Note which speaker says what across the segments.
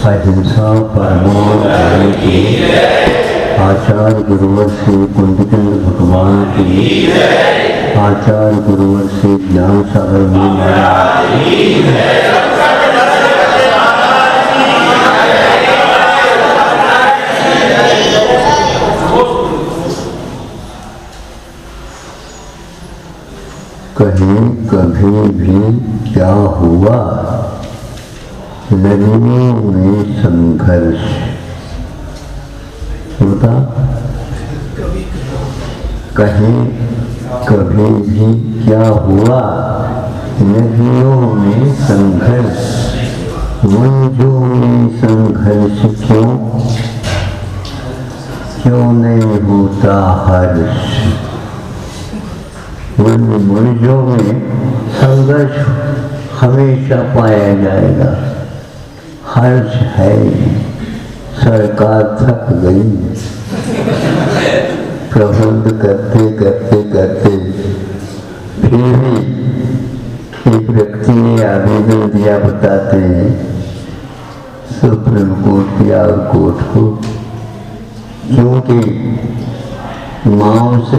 Speaker 1: अहिंसा परमो धर्म की, आचार्य गुरुवर से कुंदचंद्र भगवान की, आचार्य गुरुवर से ज्ञान सागर में महाराज कहीं कभी भी क्या हुआ, नदियों में संघर्ष होता। कहीं कभी भी क्या हुआ, नदियों में संघर्ष, मंजों में संघर्ष क्यों, क्यों नहीं होता हर्ष। मनुष्यों में संघर्ष हमेशा पाया जाएगा, हर्ष है। सरकार थक गई, प्रबंध करते करते करते फिर भी एक व्यक्ति ने आवेदन दिया, बताते हैं सुप्रीम कोर्ट या कोर्ट को, क्योंकि मांस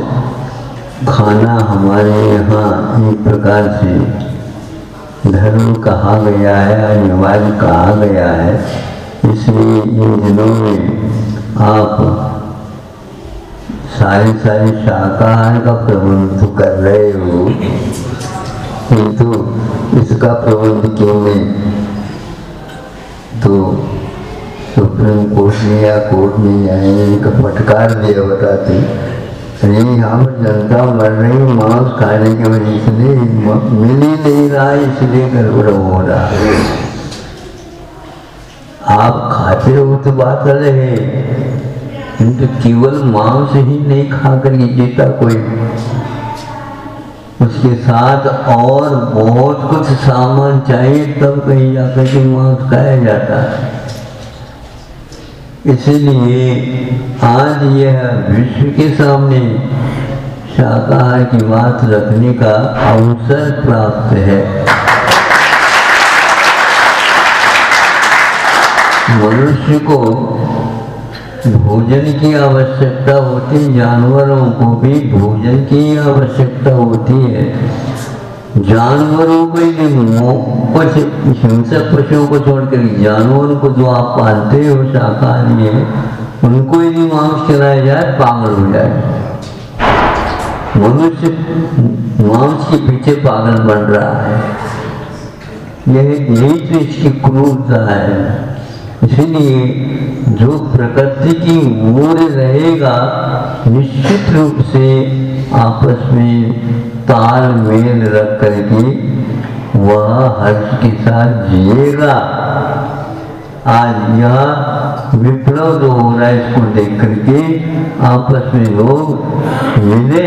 Speaker 1: खाना हमारे यहाँ एक प्रकार से धर्म कहा गया है, अनिवार्य कहा गया है। इसलिए इन दिनों में आप सारे शाकाहार का प्रबंध तो कर रहे हो, किंतु इसका प्रबंध क्यों नहीं। तो सुप्रीम कोर्ट ने या कोर्ट ने आए इनका फटकार दिया, बताते अरे यहाँ पर जनता मर रही, मांस खाने की वजह से मिल ही नहीं रहा, इसलिए गड़बड़ हो रहा है। आप खाते हो तो बात अलग है, किंतु केवल मांस ही नहीं खा कर के जीता कोई, उसके साथ और बहुत कुछ सामान चाहिए, तब कहीं जाकर के मांस खाया जाता है। इसलिए आज यह विश्व के सामने शाकाहार की बात रखने का अवसर प्राप्त है। मनुष्य को भोजन की आवश्यकता होती, जानवरों को भी भोजन की आवश्यकता होती है। जानवरों को कुछ हिंसक पशुओं को छोड़कर जानवरों को जो आप पालते हो शाकाहारी है, उनको यदि मांस खिलाया जाए पागल हो जाए। मनुष्य मांस के पीछे पागल बन रहा है, यही तो इसकी क्रूरता है। इसलिए जो प्रकृति की ओर रहेगा, निश्चित रूप से आपस में तालमेल रख करके वह हर्ष के साथ जिएगा। आज यह विप्लव जो हो रहा है, इसको देख करके आपस में लोग मिले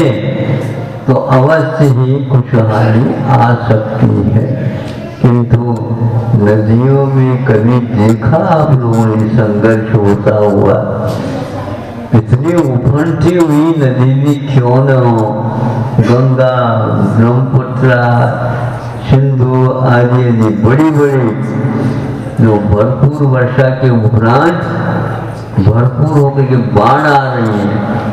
Speaker 1: तो अवश्य ही खुशहाली आ सकती है। किंतु नदियों में कभी देखा आप लोगों ने संघर्ष होता हुआ? इतनी उफंती हुई नदी भी क्यों न हो, गंगा, ब्रह्मपुत्र, सिंधु आदि बड़ी बड़ी जो भरपूर वर्षा के उपरांत भरपूर होकर के बाढ़ आ रही है,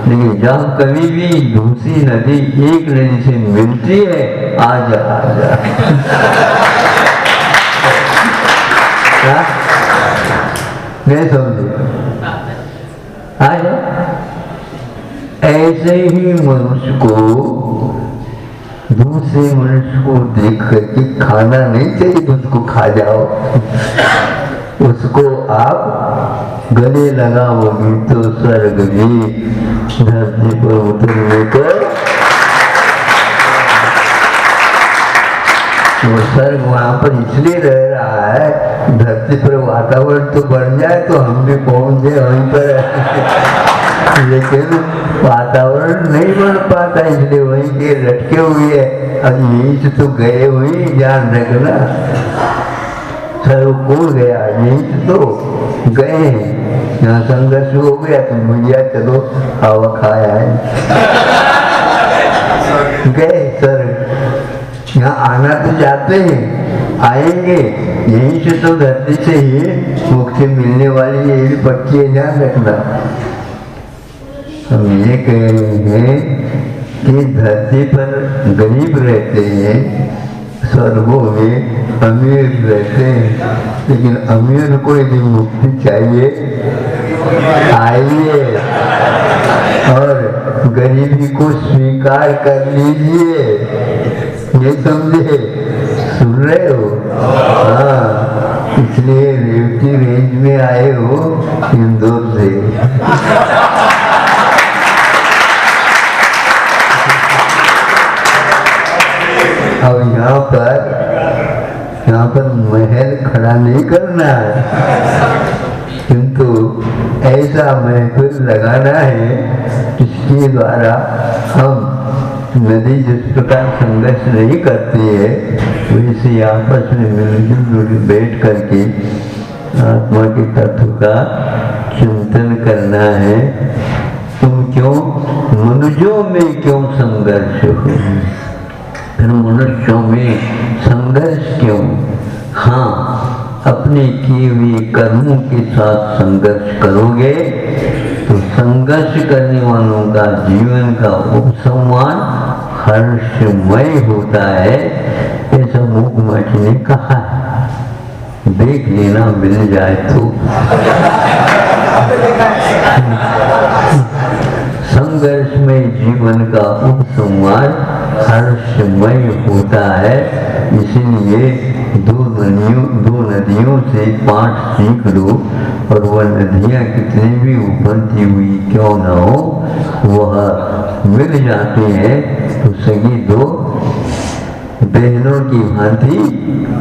Speaker 1: लेकिन जब कभी भी दूसरी नदी एक नदी से मिलती है, आजा आजा नहीं समझे, आजा। ऐसे ही मनुष्य को दूसरे मनुष्य को देख करके खाना नहीं चाहिए, उसको खा जाओ, उसको आप गले लगाओगे तो स्वर्ग भी धरती पर उतरने को वो स्वर्ग वहां पर इसलिए रह रहा है, धरती पर वातावरण तो बन जाए तो हम भी पहुंच जाए वहीं पर, लेकिन वातावरण नहीं बन पाता, इसलिए वहीं के लटके हुए है। अब यहीं से तो गए हुए, ध्यान रखना, सर्व को गया, यहीं से तो गए हैं। यहाँ संघर्ष हो गया तो भैया चलो हवा खाया है, गए सर। यहाँ आना तो जाते हैं, आएंगे, यहीं से तो धरती से ही मुक्ति मिलने वाली है, ये पक्की है, ध्यान रखना। हम ये कह रहे हैं कि धरती पर गरीब रहते हैं, स्वर्गों में अमीर रहते हैं, लेकिन अमीर को यदि मुक्ति चाहिए आइए और गरीबी को स्वीकार कर लीजिए। ये समझे, सुन रहे हो? हाँ, इसलिए रेवती रेंज में आए हो इंदौर से। अब यहाँ पर महल खड़ा नहीं करना है, किंतु ऐसा महफिल लगाना है जिसके द्वारा हम नदी जिस प्रकार संघर्ष नहीं करती है, वैसे आपस में मिलजुल बैठ करके आत्मा के तत्व का चिंतन करना है। तुम क्यों मनुष्यों में क्यों संघर्ष हो, फिर मनुष्यों में संघर्ष क्यों? हाँ, अपने किए हुए कर्मों के साथ संघर्ष करोगे तो संघर्ष करने वालों का जीवन का उपसंहार हर्षमय होता है, ऐसा मुखमठ ने कहा है। देख लेना मिल जाए तो। संघर्ष में जीवन का उपसंहार हर्षमय होता है, इसलिए दो नदियों से पाठ सीख लो, और वह नदियाँ कितनी भी उभरती हुई क्यों न हो, वह मिल जाती है तो सगी दो बहनों की भांति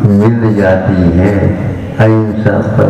Speaker 1: मिल जाती है। अहिंसा पर